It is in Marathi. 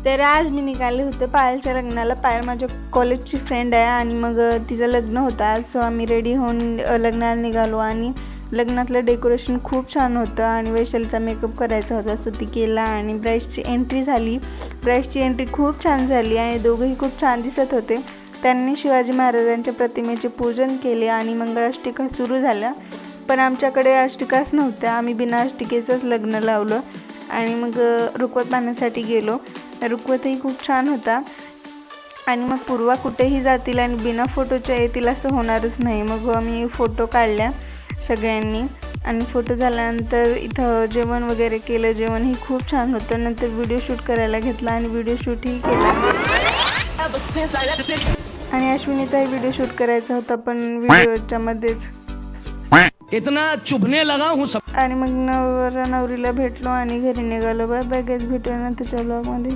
तर आज मी निघाले होते पायलच्या लग्नाला. पायल माझ्या कॉलेजची फ्रेंड आहे आणि मग तिचं लग्न होतं आज. सो आम्ही रेडी होऊन लग्नाला निघालो आणि लग्नातलं डेकोरेशन खूप छान होतं आणि वैशालीचा मेकअप करायचा होता, सो ती केला आणि ब्राईडची एंट्री झाली. ब्राईडची एंट्री खूप छान झाली आणि दोघंही खूप छान दिसत होते. त्यांनी शिवाजी महाराजांच्या प्रतिमेचे पूजन केले आणि मंगळाष्टिका सुरू झाल्या. पण आमच्याकडे अष्टिकाच नव्हत्या, आम्ही बिना अष्टिकेचंच लग्न लावलं आणि मग रुखवत पाहण्यासाठी गेलो. रुखवतही खूप छान होता आणि मग पूर्वा कुठेही जातील आणि बिना फोटोच्या येतील असं होणारच नाही. मग आम्ही फोटो काढल्या सगळ्यांनी आणि फोटो झाल्यानंतर इथं जेवण वगैरे केलं. जेवणही खूप छान होतं. नंतर व्हिडिओ शूट करायला घेतला आणि व्हिडिओ शूटही केला आणि अश्विनीचाही व्हिडिओ शूट करायचा होता पण व्हिडिओच्या मध्येच इतना चुभने लगा हूं सब. आणि मग नवरा नवरीला भेटलो आणि घरी निघालो. बाय बाय गाइस, भेटूया नंतरच्या ब्लॉगमध्ये.